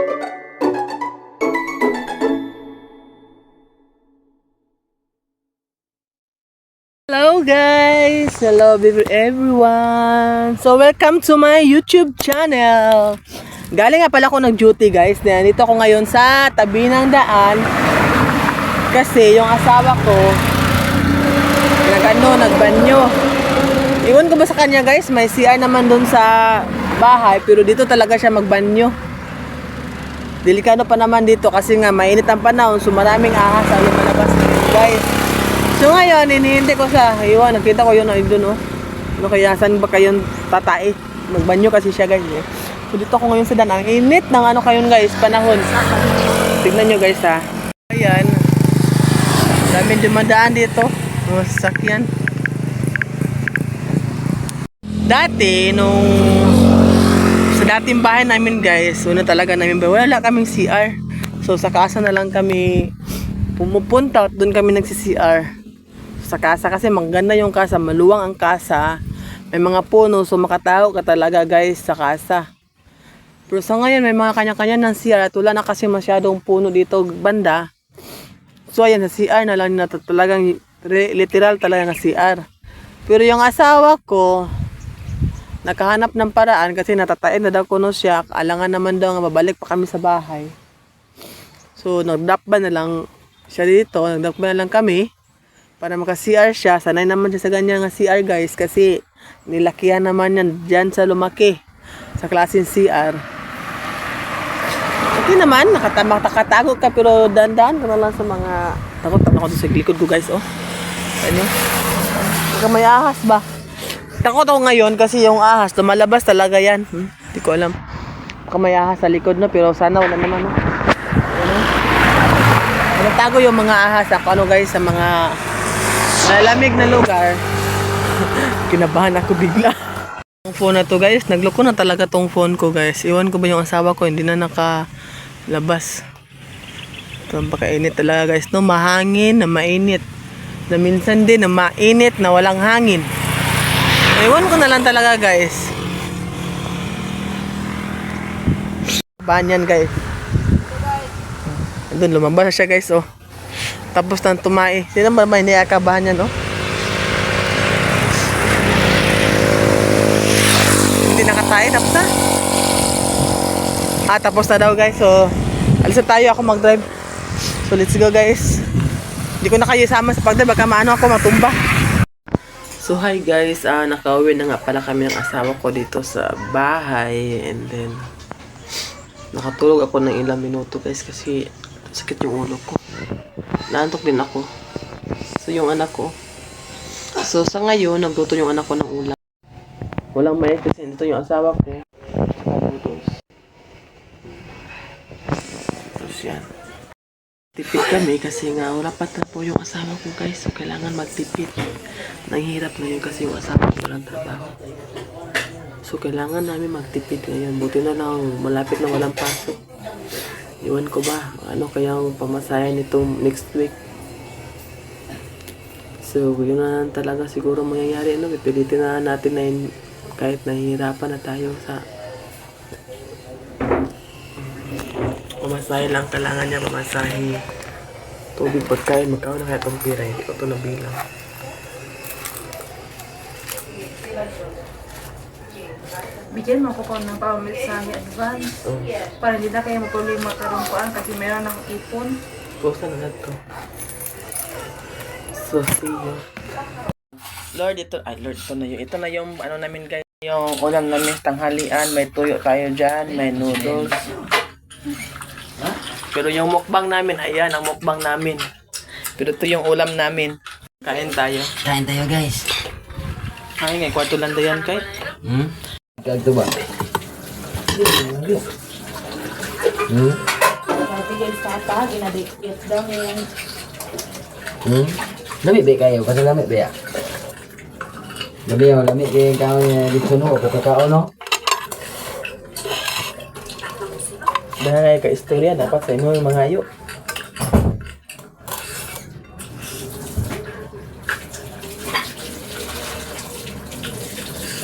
Hello guys! Hello everyone! So welcome to my YouTube channel! Galing nga pala ako nag-duty guys. Nandito ako ngayon sa tabi ng daan. Kasi yung asawa ko nagbanyo. Iwan ko ba sa kanya guys? May CR naman dun sa bahay. Pero dito talaga siya magbanyo. Delikado pa naman dito kasi nga mainit ang panahon. So maraming ahas ang lumalabas guys. So ngayon, hinihintay ko siya. Iwan, nakita ko yun doon, oh. Ano kaya, saan ba kayong tatay? Magbanyo kasi siya, guys, eh. So dito ako ngayon sa daan. Ang init ng ano kayon, guys, panahon. Tignan nyo, guys, ha. Ayan. Daming dumadaan dito. Mga sasakyan. Dati, sa dating bahay namin, guys, una talaga namin bahay, wala kaming CR. So sa casa na lang kami pumupunta at doon kami nagsi-CR. Sa casa kasi maganda yung casa, maluwang ang casa, may mga puno, so makatago ka talaga guys sa casa. Pero sa ngayon may mga kanya-kanya ng CR at wala na kasi masyadong puno dito banda. So ayan, sa CR na lang na talagang literal talaga ng CR. Pero yung asawa ko nakahanap ng paraan kasi natatain na daw kuno siya, alangan naman daw nga babalik pa kami sa bahay. So nagdakba na lang siya dito, nagdakba na lang kami para maka-CR siya. Sanay naman siya sa ganyan nga CR guys kasi nilakihan naman yan dyan sa lumaki sa klaseng CR. Okay naman, nakatago ka pero dandan ka na lang sa mga takot ako sa likod ko guys, oh. Ano? Baka may ahas ba? Takot ako ngayon kasi yung ahas lumalabas talaga yan. Hindi ko alam. Baka may ahas sa likod no, pero sana wala naman no. Ano? Natago yung mga ahas ako ano guys sa mga malamig na lugar. Kinabahan ako bigla. Yung phone na to guys, nagloko na talaga tong phone ko guys. Iwan ko ba yung asawa ko, hindi na nakalabas. Ito ang pakainit talaga guys, no? Mahangin na mainit. Na minsan din na mainit na walang hangin. Iwan ko na lang talaga guys. Banyan guys. Doon lumabas siya guys, oh. Tapos nang tumai. Sino ba may niyakabahan niya, no? Hindi nakatayo, tapos na. Tapos na daw guys. So, alis na tayo, ako mag-drive. So, let's go guys. Hindi ko na kayo isama sa pag-drive. Baka maano ako, matumba. So, hi guys. Nakauwi na nga pala kami ng asawa ko dito sa bahay. And then, nakatulog ako ng ilang minuto guys kasi sakit yung ulo ko. Naantok din ako. So yung anak ko. So sa ngayon, nagluto yung anak ko ng ulam. Walang mais kasi ito yung asawa ko. Tapos yan. Tipid kami kasi nga wala pa po yung asawa ko guys. So kailangan magtipid. Nanghihirap na yun kasi yung asawa ko walang trabaho. So kailangan namin magtipid ngayon. Buti na lang malapit na walang pasok. Iwan ko ba, ano kayang pamasahe nitong next week. So, yun na talaga siguro mangyayari, no? Pipilitin na natin na kahit nahihirapan na tayo sa pamasahe lang, kailangan niya pamasahe. Tubig, pagkain, magkaon na kaya itong pira, hindi ko ito nabilang. Bigyan mo ko ng pamilsahe advance. Para hindi na kayo matuloy magkarungkuan kasi meron akong ipon. Post na ito. So, see you. Lord, ito na yun. Ito na yung ano namin guys. Yung ulam namin tanghalian. May tuyo tayo dyan. May noodles. Pero yung mukbang namin, ayan ang mukbang namin. Pero ito yung ulam namin. Kain tayo. Kain tayo guys. Ay, ngay kwarto lang dayan kay. Kagto ba? Bigyan sa tag, inadikit daw ngayon. Lamig ba kayo? Kasi lamig ba ya? Lamig kayo kaon dito no? O kakao no? Dahil ka istorya, dapat sa inyo yung mga ayo.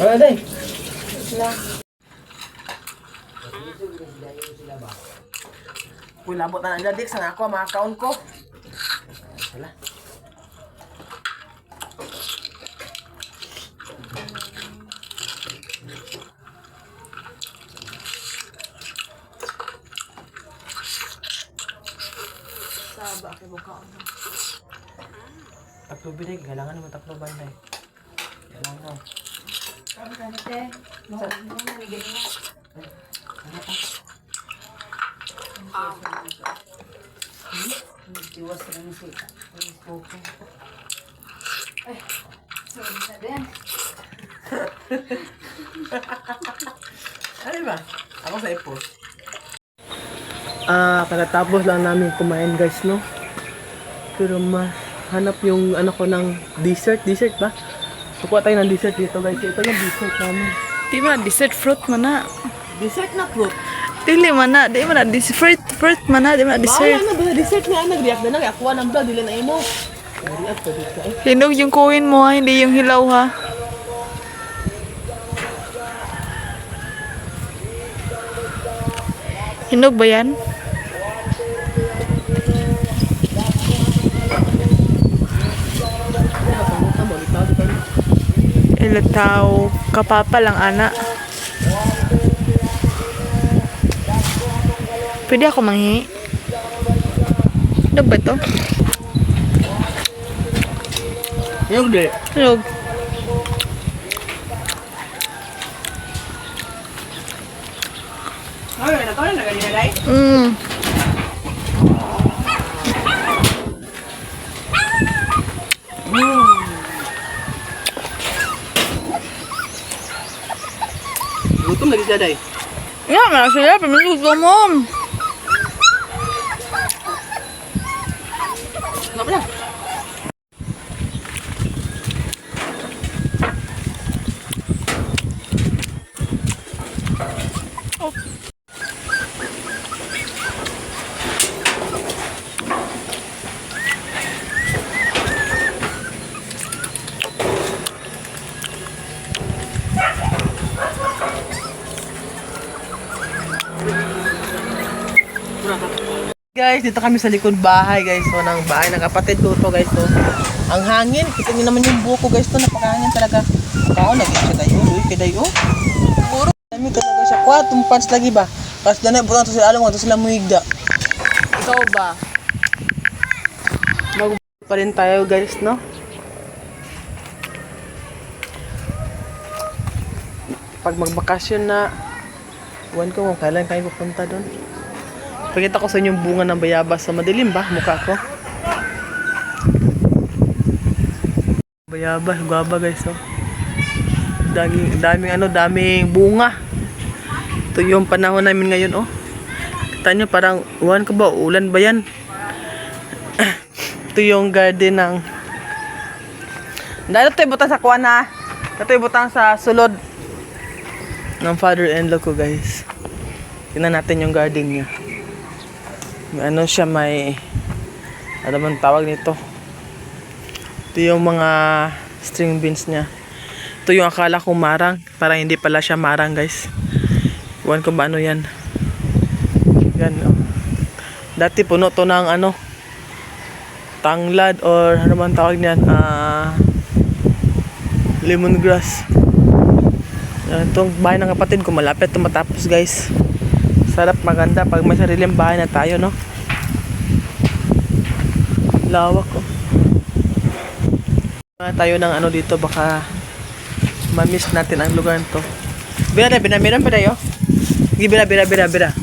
Wala day. Uy, labot na nandiyan, Dix. Ang ako, mga account ko. Wala. Saba, kay buka ako. Tatlo binig, kailangan naman tatlo banday. Kailangan. Sabi ka na, te. Nalagyan mo. Tiwas ka lang siya. Ay, sorry na din. Ano ba? Ako sa ipos. Pagkatapos lang namin kumain guys, no? Pero hanap yung ano ko ng dessert ba? Sukuha tayo ng dessert dito guys. Ito yung dessert namin. Di ba, dessert fruit man na. Dessert na fruit. Dili man na, di man na, fruit man na, di man na Dessert. dessert. Bawal na ba? Dessert nga nag-react na lang. Akuha ng vlog, dili na imo. Nag-react pa dito eh. Hinog yung kuhin mo ha, hindi yung hilaw ha. Hinog ba yan? Ilataw, kapapa lang ana. Pwede ako manghi. Hinog ba ito? Yung di. Hinog. Ay, natawa na ganyan guys. Gutom lagi siya day. Nga, masaya, pamiluto mo. Ano pala? Guys, dito kami sa likod bahay guys. So, ng bahay ng kapatid ko to guys. So, ang hangin. Kita niyo naman yung buko guys to. Napakahangin talaga. Kao, lagi siya dayo. Uy, kidayo. Puro. Dami talaga siya. Kwa, tumpans lagi ba? Kasi dana, butang to sila alam mo. To sila muigda. Ikaw ba? Mag pa rin tayo guys, no? Pag magbakasyon na, huwag ko kung kailan kayo pupunta doon. Pakita ko sa inyo yung bunga ng bayabas. So, madilim ba? Mukha ko. Bayabas, guaba guys. So. Daming bunga. Ito yung panahon namin ngayon, oh. Kita nyo, parang, uwan ka ba? Ulan ba yan? Ito yung garden ng... Dahil ito yung butang sa kuwan ha. Ito yung butang sa sulod ng father-in-law ko guys. Tingnan natin yung garden niya. May ano siya, may ano man tawag nito. Ito yung mga string beans niya. Ito yung akala ko marang, parang hindi pala siya marang guys. Iwan ko ba ano yan. Yan oh. Dati puno to ng ano, tanglad or ano man tawag niyan, lemongrass. Yan, itong bahay ng kapatid ko malapit ito matapos guys. Sarap, maganda pag may sariling bahay na tayo, no? Lawak ko. Tayo ng ano dito, baka ma-miss natin ang lugar nito. Bira pa tayo. Sige, bira.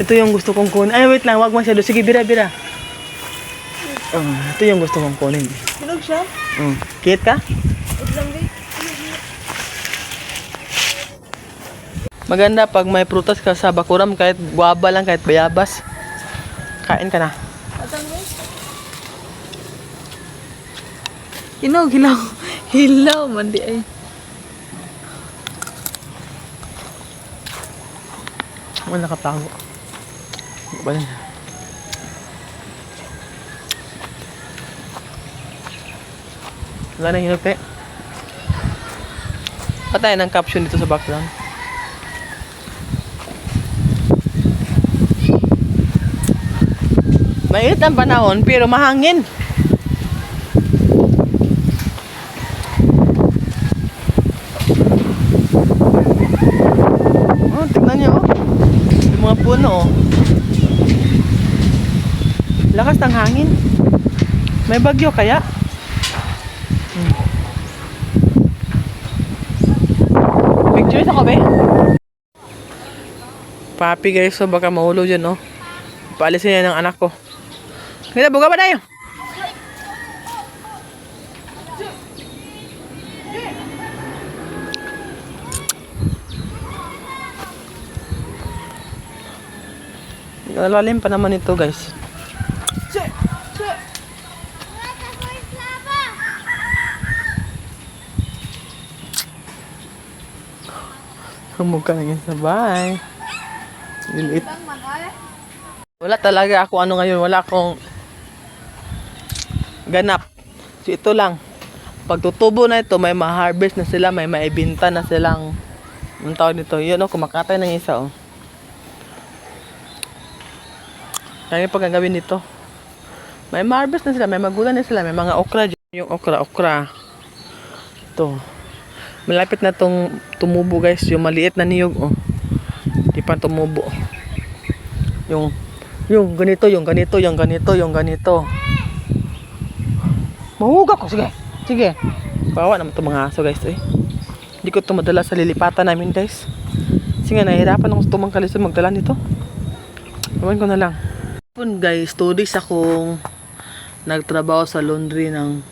Ito yung gusto kong kunin. Ay, wait lang, wag masyado. Sige, bira. Ito yung gusto kong kunin. Hinog siya? Kit ka? Maganda pag may prutas ka sa bakuram, kahit guaba lang, kahit bayabas. Kain ka na. Hilaw, mandi ay. Wala nakapango. Wala na. Wala na hinog tayo. Patay ng caption dito sa background. Mainit ang panahon pero mahangin. Oh, tingnan niyo oh. Yung mga puno oh. Lakas ng hangin. May bagyo kaya? Picture ako be. Papi guys, so baka mahulog dyan oh. Paalisin niya ng anak ko. Kita buka ba tayo? Lalim pa naman ito guys. Mukha lang yung sabay. Lilit. Wala talaga ako ano ngayon. Wala akong ganap. So ito lang. Pag tutubo na ito, may ma-harvest na sila. May maibinta na silang ang tawag nito. Yun o, kumakatay ng isa o. Kaya pag gagawin nito. May ma-harvest na sila. May magulan na sila. May mga okra dyan. Yung okra. Ito. Malapit na tong tumubo guys. Yung maliit na niyog oh. Di pa tumubo. Yung ganito. Mahuga ko. Sige. Bawa naman itong mga aso guys eh. Hindi ko ito madala sa lilipatan namin guys. Kasi nga nahihirapan akong tumangkalis magdala nito. Ewan ko na lang. Guys, 2 days akong nagtrabaho sa laundry ng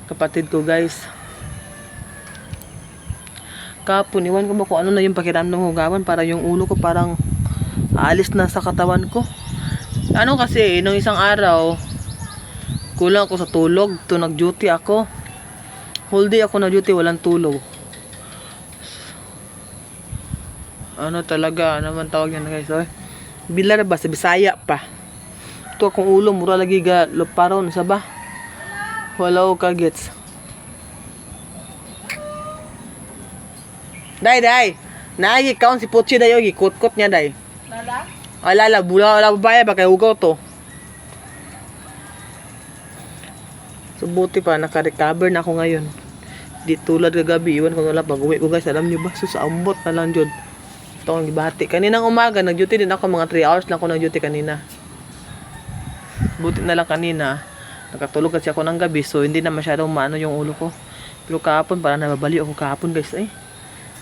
kapatid ko guys. Kapon, iwan ko ba kung ano na yung pakiramdam ng hugawan para yung ulo ko parang aalis na sa katawan ko. Ano kasi, nung isang araw, kulang ako sa tulog. To nag-duty ako. Whole day ako nag-duty, walang tulog. Ano talaga, ano man tawag yan guys, oh. Bilar ba, sa Bisaya pa. Ito akong ulo, mura lagi ga luparon, saba. Wala ko kagets. Day. Naagi kaon si Puchi dayo, gikot-kot niya day. Lala? Ay lala, wala babaya ba kay ugaw to. So buti pa, naka-recover na ako ngayon. Di tulad kagabi, iwan ko wala pag-uwi ko guys. Alam nyo ba, so sa ambot na lang dyan. Ito akong gibati. Kaninang umaga, nag-duty din ako, mga 3 hours lang ako nag-duty kanina. Buti na lang kanina, nakatulog kasi ako ng gabi, so hindi na masyadong maano yung ulo ko. Pero kahapon, parang nababali ako kahapon guys eh.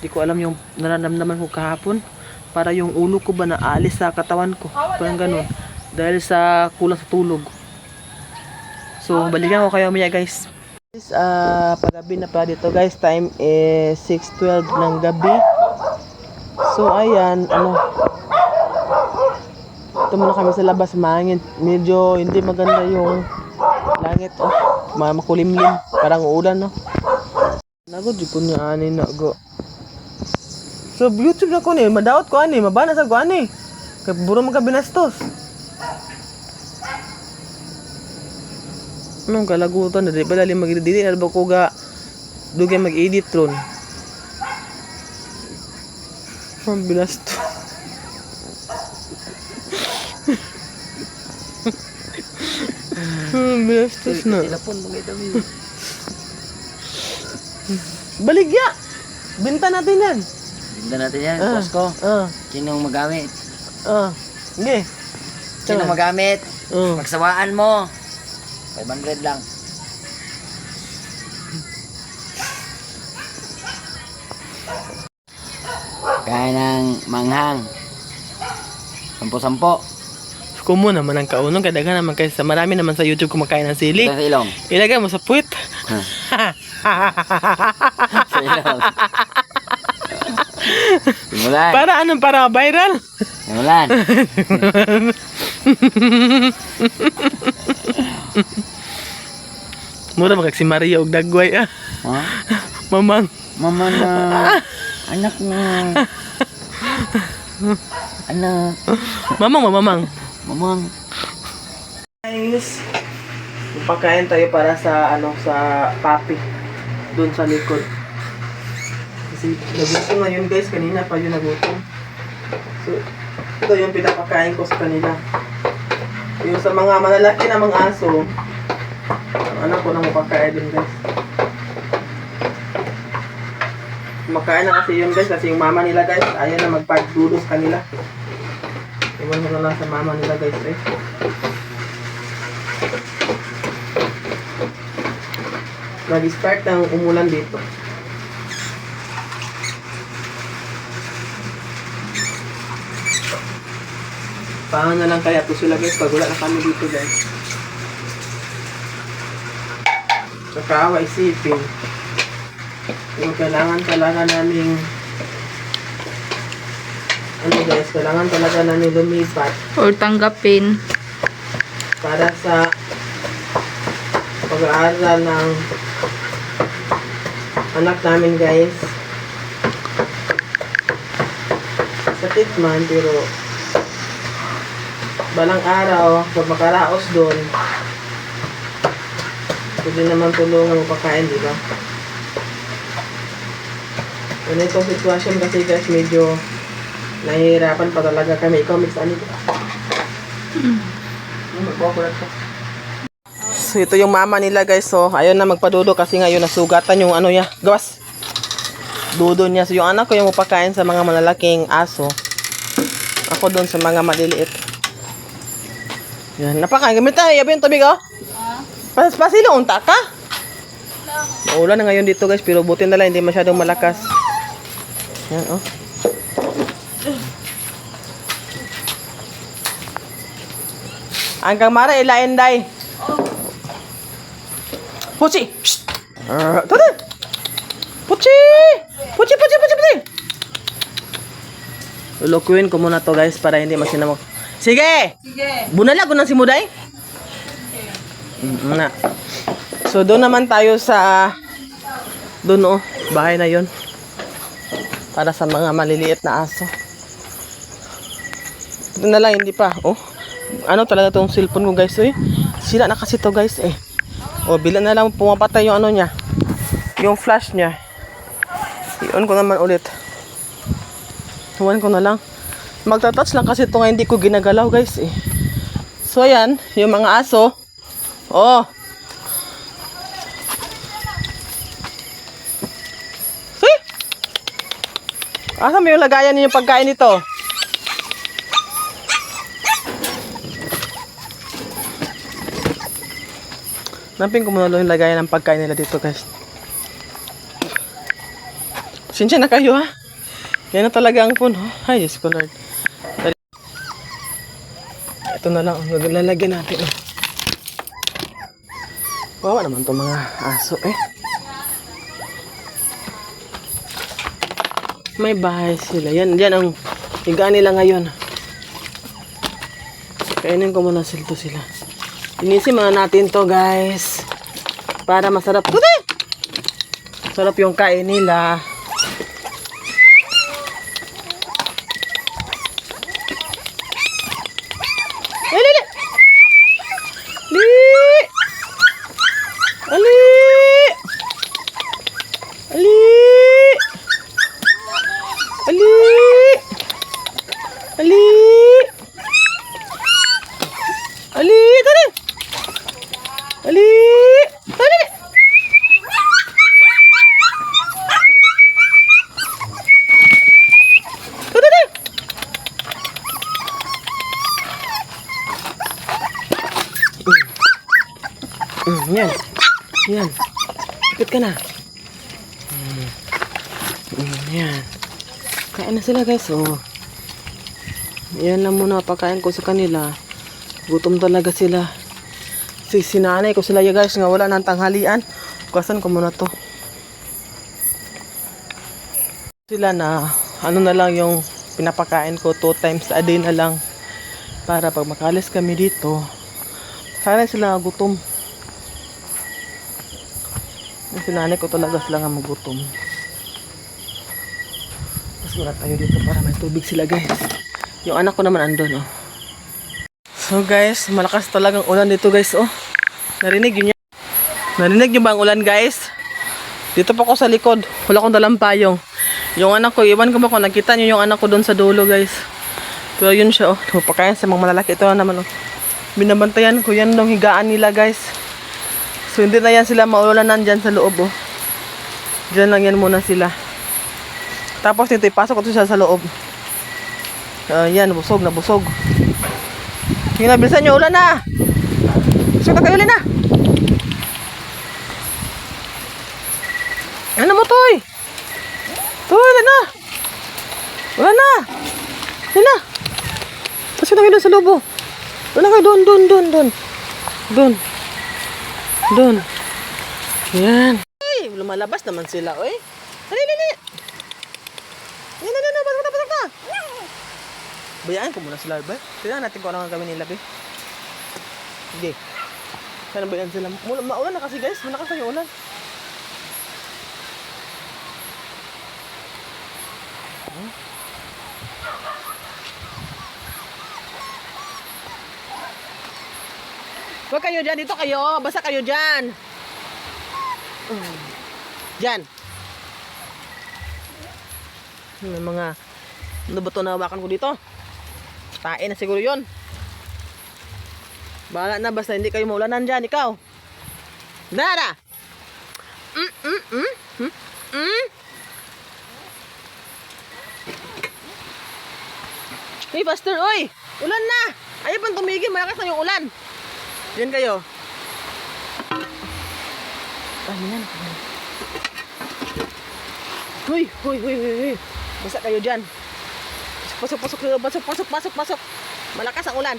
Hindi ko alam yung nararamdaman ko kahapon. Para yung ulo ko ba naalis sa katawan ko. Parang ganun. Dahil sa kulang sa tulog. So, balikan ko kayo maya guys. Paggabi na pa dito guys. Time is 6:12 ng gabi. So, ayan. Ito muna kami sa labas. Mahangin. Medyo hindi maganda yung langit. Oh, makulimlim. Parang uulan no. Nagod, di po niya ani na go. So, YouTube na ko ni, madaot ko ani, mabana sa ko ani. Kaya buro mga binastos. Anong kalagutan na, di ba lalim mag-edit, na ba ko ga, dugay mag-edit ron. Ang binastos. Binastos na. Ilapon mga ito. Baligya! Binta natin yan. Binta natin yan, boss ko. Sinong magamit? Sige. Sinong magamit? Oh. Magsawaan mo. 500 lang. Kaya ng manghang. 10-10. Kumo naman ang kaunong, kadaga naman kayo sa marami naman sa YouTube kumakain ng sili. Sa ilong. Ilagay mo sa puwit. Sa ilong. Simulan. Para viral. Simulan. Mura magkak si Maria og dagway ah. Huh? Mamang. Mama na. Anak na. Anak. Mamang. Mamang. Guys, pagkain tayo para sa sa papi doon sa likod. Kasi nagutom na yun guys, kanina pa yun nagutom. So, ito yung pinapakain ko sa kanila. Yung sa mga malalaki na mga aso, ang anak ko na mapakain din guys. Makain na kasi yun guys, kasi yung mama nila guys, ayaw na magpagdudos kanila. Iwan mo na lang sa mama nila guys eh. Nag-start ng umulan dito. Paano na lang kaya to sila guys pag wala na kami dito guys. Nakaawa isipin. Yung kailangan talaga namin kailangan talaga namin lumipat Or tanggapin. para sa pag-aaral ng anak namin guys. Sakit man pero balang araw pag makaraos doon pwede naman tulungan mo pagkain, di ba? Ganitong sitwasyon kasi guys, medyo nahihirapan pa talaga kami. Ikaw, mix ano ito? So, ito yung mama nila guys. So, ayaw na magpadudo kasi ngayon nasugatan yung ano niya. Gawas! Dudo niya. So, yung anak ko yung mapakain sa mga malalaking aso. Ako doon sa mga maliliit. Yan. Napakain. Gamit tayo. Yabi yung tubig, oh. Pasilo, unta ka? Maulan na ngayon dito guys. Pero buti na lang, hindi masyadong malakas. Yan, oh. Hanggang mara, ilain, day. Puchi! Shh! Tata! Puchi! Puchi! Lulukuin ko muna to guys para hindi masinamok. Sige! Bunalag ko ng simuday? Muna. So, doon naman tayo sa doon, oh. Bahay na yon para sa mga maliliit na aso. Ito na lang, hindi pa. Oh. Ano talaga tong cellphone ko guys, eh. Sila na kasi to guys, eh. O, bila na lang pumapatay yung ano niya. Yung flash niya. I-on ko naman ulit. Iwan ko na lang. Magta-touch lang kasi ito nga hindi ko ginagalaw guys, eh. So, ayan. Yung mga aso. Oh. See? Asan mo yung lagayan niyo pagkain nito? Namping ko muna lang yung lagayan ng pagkain nila dito guys. Sinsya na kayo ha. Yan na talaga ang phone. Oh. Ay, Diyos ko Lord. Ito na lang. Lalagyan natin. Wawa naman itong mga aso eh. May bahay sila. Yan ang higaan nila ngayon. Kainin ko muna silto sila. Inisin muna natin to guys. Para masarap. Tuti! Sarap yung kain nila. Lili! Ali! Ali! Ali! Ali! Ali! Tara! Ali! Tara! Tara! Yan. Yan. Ikot ka na. Yan. Kain na sila guys. Oh. Yan lang muna pagkain ko sa kanila. Gutom talaga sila. Sinanay ko sila ya guys nga wala nang tanghalian. Kuwasan ko muna to. Sila na ano na lang yung pinapakain ko 2 times a day na lang. Para pag makalis kami dito, sana sila gutom. Yung sinanay ko talaga sila nga magutom. Mas wala tayo dito para may tubig sila guys. Yung anak ko naman andun oh. So guys, malakas talagang ulan dito guys oh. Narinig yun yan? Narinig nyo ba ang ulan guys? Dito pa ako sa likod. Wala akong dalang payong. Yung anak ko, iwan ko ba kung nakita nyo yung anak ko doon sa dulo guys. Pero yun siya oh. Pagkain sa mga malalaki. Ito naman oh. Binabantayan ko yan ng higaan nila guys. So hindi na yan sila maulalanan dyan sa loob oh. Dyan lang yan muna sila. Tapos dito ipasok ko siya sa loob. Yan, busog na busog. Sige na, bilisan nyo, ulan na. Busog na kayo, ulan na. Ano mo, Toy? Toy, ulan na. Ulan na. Ulan na. Pasok na kayo doon sa loob oh. Ulan na kayo, doon. Doon. Yan. Ay, lumalabas naman sila, oy. Dali. Yan, pasok na. Bayaan ko muna sila, ba? Tignan natin kung ano ang gawin nila, be. Sige. Sana bayaan sila. Maulan na kasi, guys. Malakas na yung ulan. Huwag kayo dyan. Dito kayo. Basa kayo dyan. Dyan. May mga ano ba ito na hawakan ko dito? Tain na siguro yun. Bahala na basta hindi kayo maulanan dyan. Ikaw. Dara. Hey, Pastor, oy! Ulan na! Ayaw pang tumigil. Malakas na yung ulan. Diyan kayo. Ano yan? Hoy! Basta kayo dyan. Pasok. Malakas ang ulan.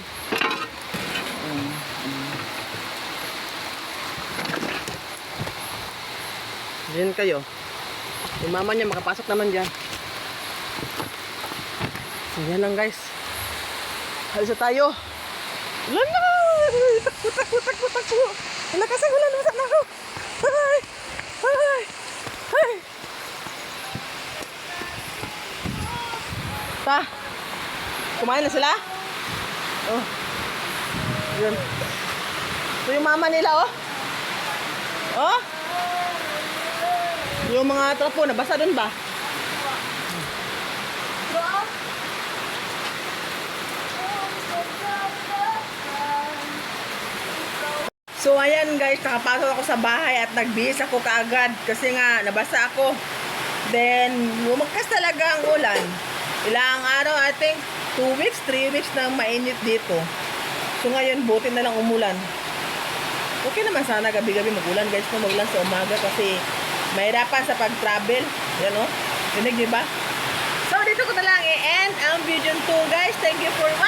Diyan kayo. Yung mama niya makapasok naman dyan. So yan lang guys. Halis na tayo. Ulan na! Takbo. Malakas ang ulan. Masak na ako. Ay. Ta. Kumain na sila? Oh. Yun. Ito yung mama nila, oh. Oh. Yung mga trapo, nabasa dun ba? So ayan guys, nakapasok ako sa bahay at nagbihis ako kaagad kasi nga nabasa ako. Then lumagkas talaga ang ulan. Ilang araw, I think 2 weeks, 3 weeks na mainit dito. So ngayon buti na lang umulan. Okay naman sana gabi-gabi magulan guys, kung magulan sa umaga kasi mahirapan sa pag-travel. Yan oh. Dinig, diba? So dito ko na lang i-end ang video 2 guys. Thank you for watching.